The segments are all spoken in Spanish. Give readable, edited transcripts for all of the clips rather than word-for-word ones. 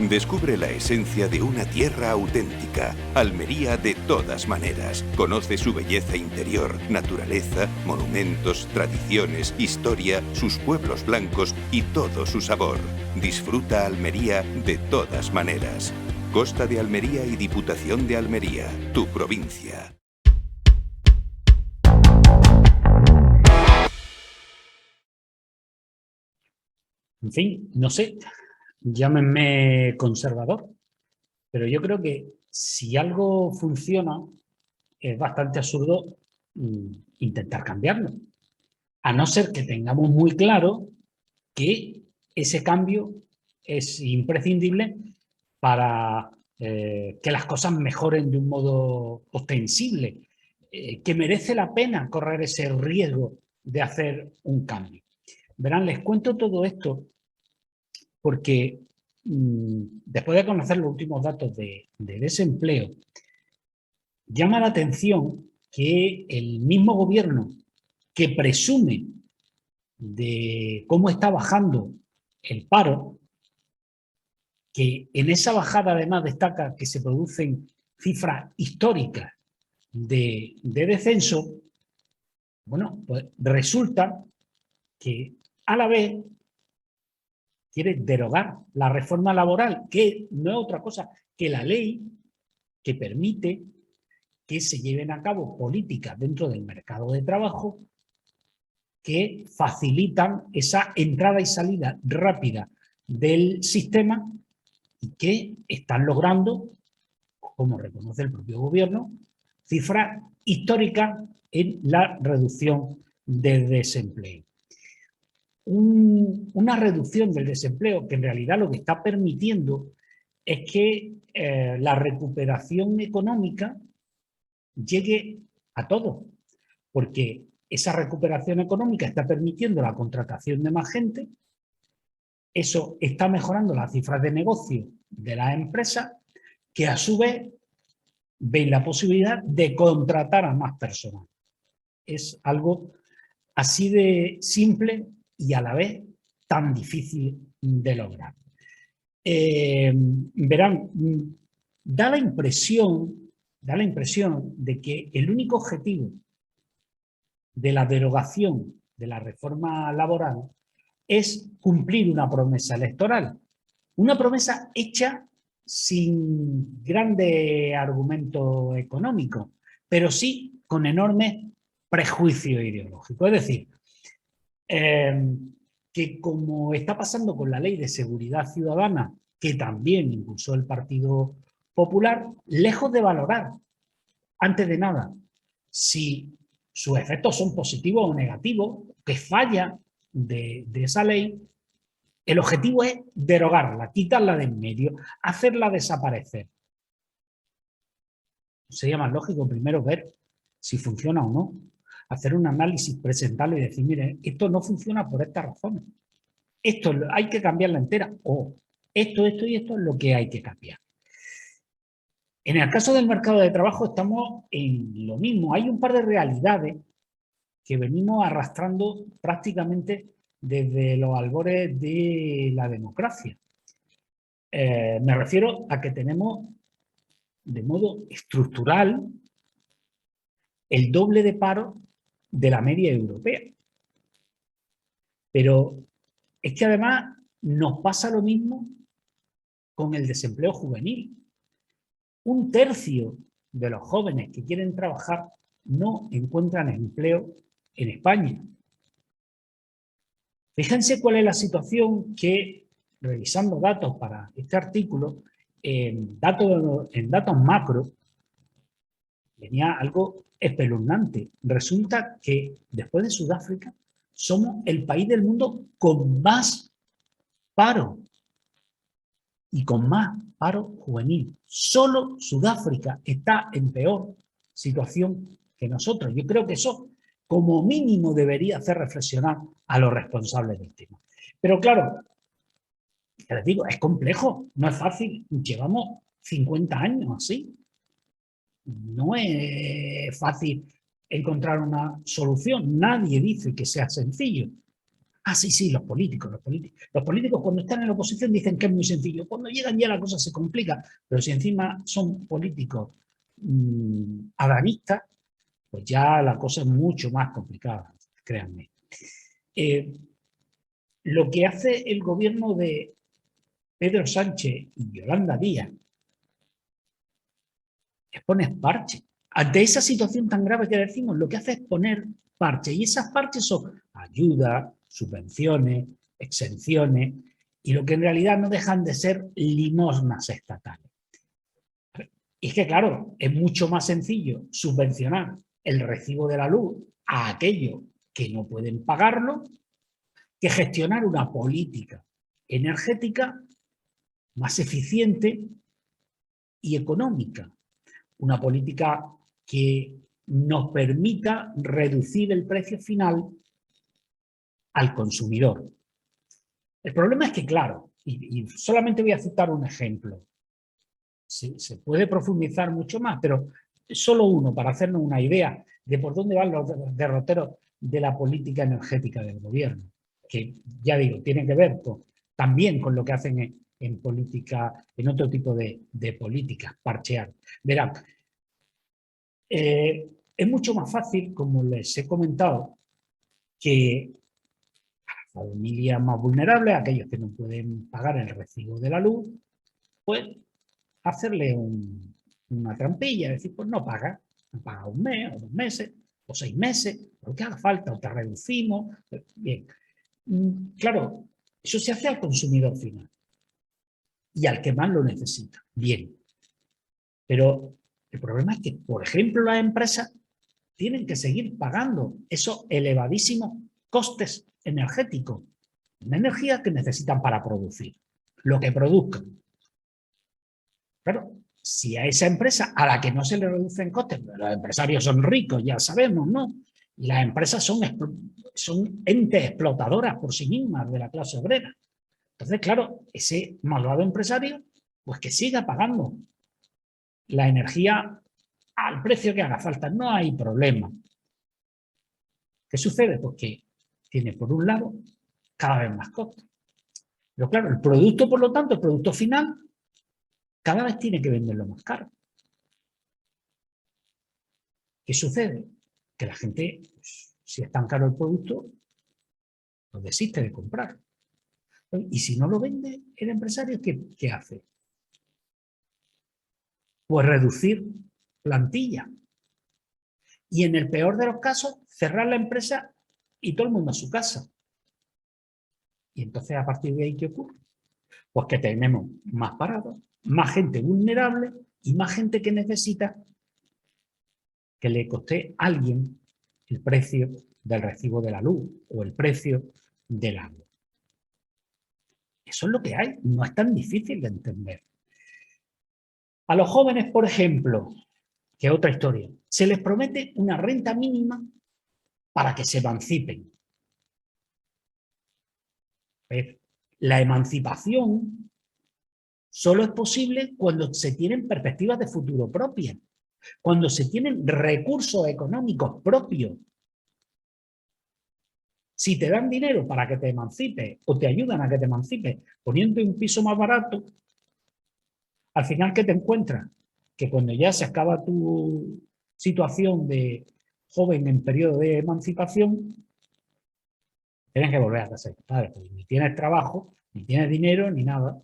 Descubre la esencia de una tierra auténtica, Almería de todas maneras. Conoce su belleza interior, naturaleza, monumentos, tradiciones, historia, sus pueblos blancos y todo su sabor. Disfruta Almería de todas maneras. Costa de Almería y Diputación de Almería, tu provincia. En fin, no sé, llámenme conservador, pero yo creo que si algo funciona, es bastante absurdo intentar cambiarlo, a no ser que tengamos muy claro que ese cambio es imprescindible para que las cosas mejoren de un modo ostensible, que merece la pena correr ese riesgo de hacer un cambio. Verán, les cuento todo esto porque después de conocer los últimos datos de desempleo, llama la atención que el mismo gobierno que presume de cómo está bajando el paro, que en esa bajada además destaca que se producen cifras históricas de descenso, bueno, pues resulta que a la vez quiere derogar la reforma laboral, que no es otra cosa que la ley que permite que se lleven a cabo políticas dentro del mercado de trabajo que facilitan esa entrada y salida rápida del sistema y que están logrando, como reconoce el propio gobierno, cifras históricas en la reducción del desempleo. Una reducción del desempleo que en realidad lo que está permitiendo es que la recuperación económica llegue a todos, porque esa recuperación económica está permitiendo la contratación de más gente, eso está mejorando las cifras de negocio de las empresas, que a su vez ven la posibilidad de contratar a más personas. Es algo así de simple y a la vez tan difícil de lograr. Verán, da la impresión de que el único objetivo de la derogación de la reforma laboral es cumplir una promesa electoral. Una promesa hecha sin grandes argumentos económicos, pero sí con enormes prejuicios ideológicos. Es decir, que como está pasando con la Ley de Seguridad Ciudadana, que también impulsó el Partido Popular, lejos de valorar, antes de nada, si sus efectos son positivos o negativos, que falla de esa ley, el objetivo es derogarla, quitarla de en medio, hacerla desaparecer. Sería más lógico primero ver si funciona o no, hacer un análisis, presentarlo y decir, mire, esto no funciona por estas razones. Esto hay que cambiarla entera, o esto y esto es lo que hay que cambiar. En el caso del mercado de trabajo estamos en lo mismo. Hay un par de realidades que venimos arrastrando prácticamente desde los albores de la democracia. Me refiero a que tenemos de modo estructural el doble de paro de la media europea. Pero es que además nos pasa lo mismo con el desempleo juvenil. Un tercio de los jóvenes que quieren trabajar no encuentran empleo en España. Fíjense cuál es la situación que, revisando datos para este artículo, en datos macro, venía algo espeluznante. Resulta que después de Sudáfrica somos el país del mundo con más paro y con más paro juvenil. Solo Sudáfrica está en peor situación que nosotros. Yo creo que eso, como mínimo, debería hacer reflexionar a los responsables del tema. Pero claro, ya les digo, es complejo, no es fácil. Llevamos 50 años así. No es fácil encontrar una solución. Nadie dice que sea sencillo. Ah, sí, sí, los políticos. Los políticos cuando están en la oposición dicen que es muy sencillo. Cuando llegan ya la cosa se complica. Pero si encima son políticos adanistas, pues ya la cosa es mucho más complicada, créanme. Lo que hace el gobierno de Pedro Sánchez y Yolanda Díaz es poner parche. Ante esa situación tan grave que decimos, lo que hace es poner parches. Y esas parches son ayudas, subvenciones, exenciones, y lo que en realidad no dejan de ser limosnas estatales. Y es que, claro, es mucho más sencillo subvencionar el recibo de la luz a aquellos que no pueden pagarlo que gestionar una política energética más eficiente y económica. Una política que nos permita reducir el precio final al consumidor. El problema es que, claro, y solamente voy a citar un ejemplo, se puede profundizar mucho más, pero solo uno para hacernos una idea de por dónde van los derroteros de la política energética del gobierno, que ya digo, tiene que ver también con lo que hacen en política, en otro tipo de políticas, parchear. Verán, es mucho más fácil, como les he comentado, que a las familias más vulnerables, aquellos que no pueden pagar el recibo de la luz, pues hacerle una trampilla, decir, pues no paga un mes o 2 meses o 6 meses, lo que haga falta, o te reducimos. Bien, claro, eso se hace al consumidor final y al que más lo necesita. Bien, pero el problema es que, por ejemplo, las empresas tienen que seguir pagando esos elevadísimos costes energéticos, una energía que necesitan para producir, lo que produzcan. Claro, si a esa empresa a la que no se le reducen costes, los empresarios son ricos, ya sabemos, ¿no? Y las empresas son entes explotadoras por sí mismas de la clase obrera. Entonces, claro, ese malvado empresario, pues que siga pagando la energía al precio que haga falta, no hay problema. ¿Qué sucede? Pues que tiene, por un lado, cada vez más costes. Pero claro, el producto, por lo tanto, el producto final, cada vez tiene que venderlo más caro. ¿Qué sucede? Que la gente, pues, si es tan caro el producto, lo desiste de comprar. Y si no lo vende el empresario, ¿qué hace? Pues reducir plantilla. Y en el peor de los casos, cerrar la empresa y todo el mundo a su casa. Y entonces, a partir de ahí, ¿qué ocurre? Pues que tenemos más parados, más gente vulnerable y más gente que necesita que le coste a alguien el precio del recibo de la luz o el precio del agua. Eso es lo que hay, no es tan difícil de entender. A los jóvenes, por ejemplo, que es otra historia, se les promete una renta mínima para que se emancipen. La emancipación solo es posible cuando se tienen perspectivas de futuro propias, cuando se tienen recursos económicos propios. Si te dan dinero para que te emancipes o te ayudan a que te emancipes poniendo un piso más barato, al final, ¿qué te encuentras? Que cuando ya se acaba tu situación de joven en periodo de emancipación, tienes que volver a casa. Padre, pues ni tienes trabajo, ni tienes dinero, ni nada.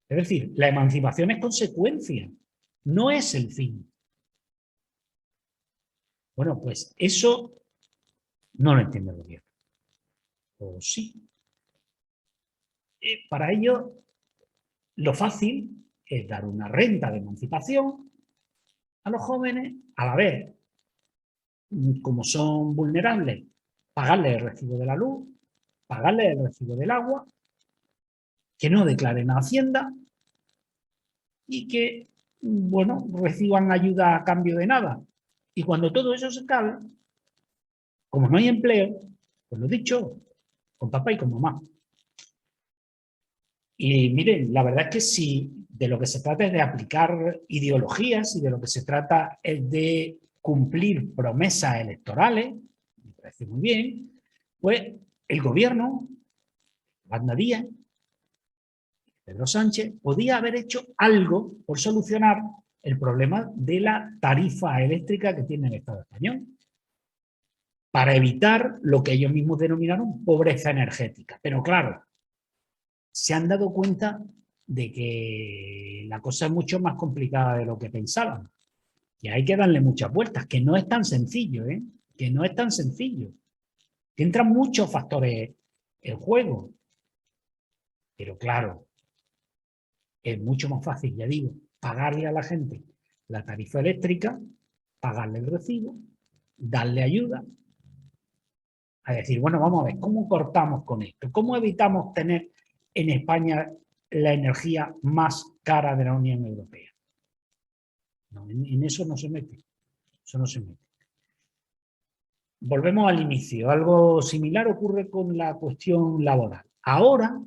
Es decir, la emancipación es consecuencia, no es el fin. Bueno, pues eso no lo entiende el gobierno. O sí. Para ello, lo fácil es dar una renta de emancipación a los jóvenes, a la vez, como son vulnerables, pagarles el recibo de la luz, pagarles el recibo del agua, que no declaren a Hacienda y que, bueno, reciban ayuda a cambio de nada. Y cuando todo eso se acabe, como no hay empleo, pues lo dicho, con papá y con mamá. Y miren, la verdad es que si de lo que se trata es de aplicar ideologías y de lo que se trata es de cumplir promesas electorales, me parece muy bien, pues el gobierno, Yolanda Díaz, Pedro Sánchez, podía haber hecho algo por solucionar el problema de la tarifa eléctrica que tiene el Estado español, para evitar lo que ellos mismos denominaron pobreza energética. Pero claro, se han dado cuenta de que la cosa es mucho más complicada de lo que pensaban, que hay que darle muchas vueltas, que no es tan sencillo, que no es tan sencillo, que entran muchos factores en juego. Pero claro, es mucho más fácil, ya digo, pagarle a la gente la tarifa eléctrica, pagarle el recibo, darle ayuda, a decir, bueno, vamos a ver, ¿cómo cortamos con esto? ¿Cómo evitamos tener en España la energía más cara de la Unión Europea? No, en eso no se mete. Eso no se mete. Volvemos al inicio. Algo similar ocurre con la cuestión laboral. Ahora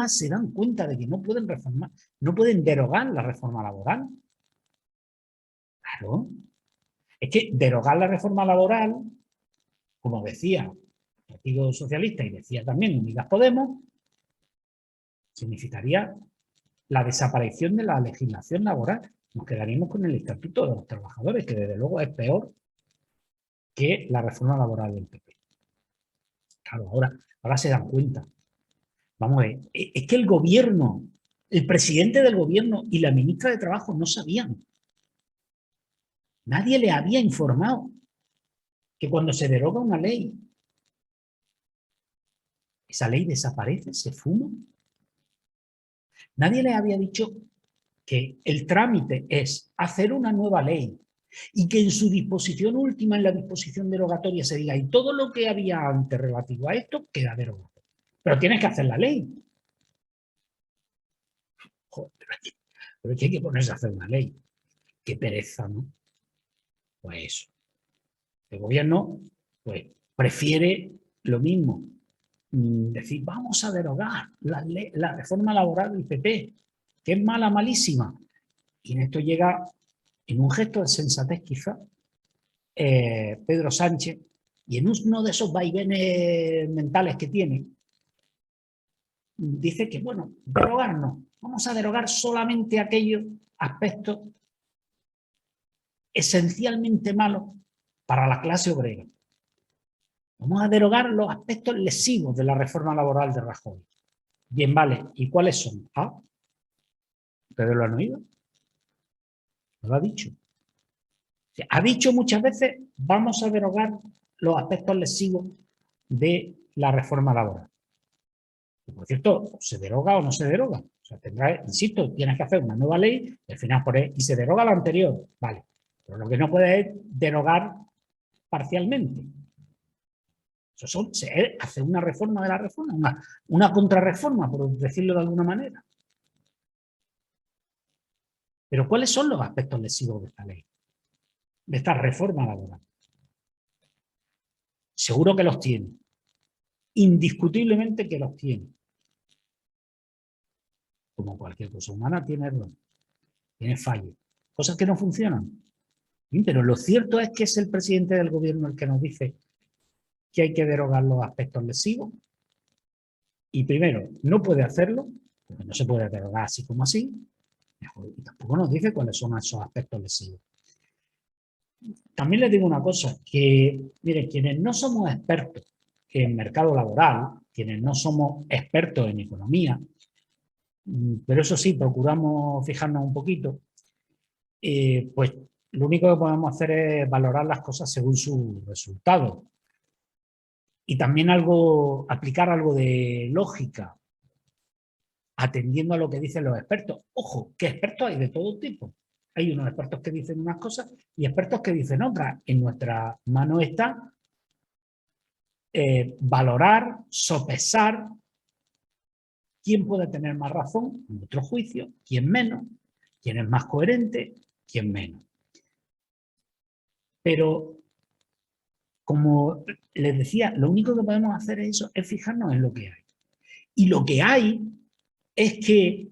se dan cuenta de que no pueden reformar, no pueden derogar la reforma laboral. Claro. Es que derogar la reforma laboral, como decía el Partido Socialista y decía también Unidas Podemos, significaría la desaparición de la legislación laboral. Nos quedaríamos con el Estatuto de los Trabajadores, que desde luego es peor que la reforma laboral del PP. Claro, ahora se dan cuenta. Vamos a ver, es que el gobierno, el presidente del gobierno y la ministra de Trabajo no sabían. Nadie le había informado que cuando se deroga una ley, esa ley desaparece, se fuma. Nadie le había dicho que el trámite es hacer una nueva ley y que en su disposición última, en la disposición derogatoria, se diga, y todo lo que había antes relativo a esto queda derogado. Pero tienes que hacer la ley. Joder, pero es que hay que ponerse a hacer una ley. Qué pereza, ¿no? Pues eso. El gobierno pues, prefiere lo mismo. Decir, vamos a derogar la reforma laboral del PP, que es mala, malísima. Y en esto llega, en un gesto de sensatez quizá, Pedro Sánchez, y en uno de esos vaivenes mentales que tiene, dice que, bueno, derogar no. Vamos a derogar solamente aquellos aspectos esencialmente malos para la clase obrera. Vamos a derogar los aspectos lesivos de la reforma laboral de Rajoy. Bien, vale. ¿Y cuáles son? ¿Ah? ¿Ustedes lo han oído? No lo ha dicho. Ha dicho muchas veces, vamos a derogar los aspectos lesivos de la reforma laboral. Y por cierto, ¿se deroga o no se deroga? O sea, insisto, tienes que hacer una nueva ley, y al final y se deroga la anterior. Vale. Pero lo que no puede es derogar parcialmente. Eso es hacer una reforma de la reforma, una contrarreforma, por decirlo de alguna manera. Pero ¿cuáles son los aspectos lesivos de esta ley? De esta reforma laboral. Seguro que los tiene. Indiscutiblemente que los tiene. Como cualquier cosa humana tiene error, tiene fallos, cosas que no funcionan. Pero lo cierto es que es el presidente del gobierno el que nos dice que hay que derogar los aspectos lesivos. Y primero, no puede hacerlo, porque no se puede derogar así como así, y tampoco nos dice cuáles son esos aspectos lesivos. También les digo una cosa, que miren, quienes no somos expertos en mercado laboral, quienes no somos expertos en economía, pero eso sí, procuramos fijarnos un poquito, pues lo único que podemos hacer es valorar las cosas según sus resultados. Y también aplicar algo de lógica, atendiendo a lo que dicen los expertos. Ojo, que expertos hay de todo tipo. Hay unos expertos que dicen unas cosas y expertos que dicen otras. En nuestra mano está valorar, sopesar quién puede tener más razón, en nuestro juicio, quién menos, quién es más coherente, quién menos. Pero, como les decía, lo único que podemos hacer es fijarnos en lo que hay. Y lo que hay es que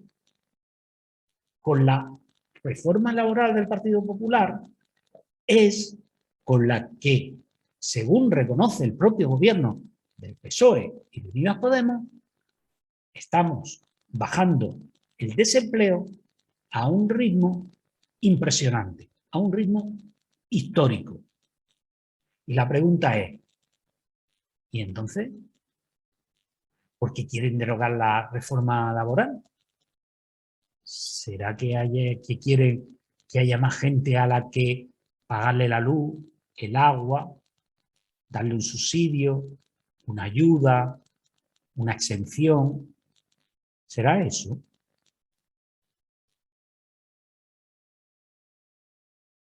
con la reforma laboral del Partido Popular es con la que, según reconoce el propio gobierno, del PSOE y de Unidas Podemos, estamos bajando el desempleo a un ritmo impresionante, a un ritmo histórico. Y la pregunta es, ¿y entonces por qué quieren derogar la reforma laboral? ¿Será que quieren que haya más gente a la que pagarle la luz, el agua, darle un subsidio, una ayuda, una exención? ¿Será eso?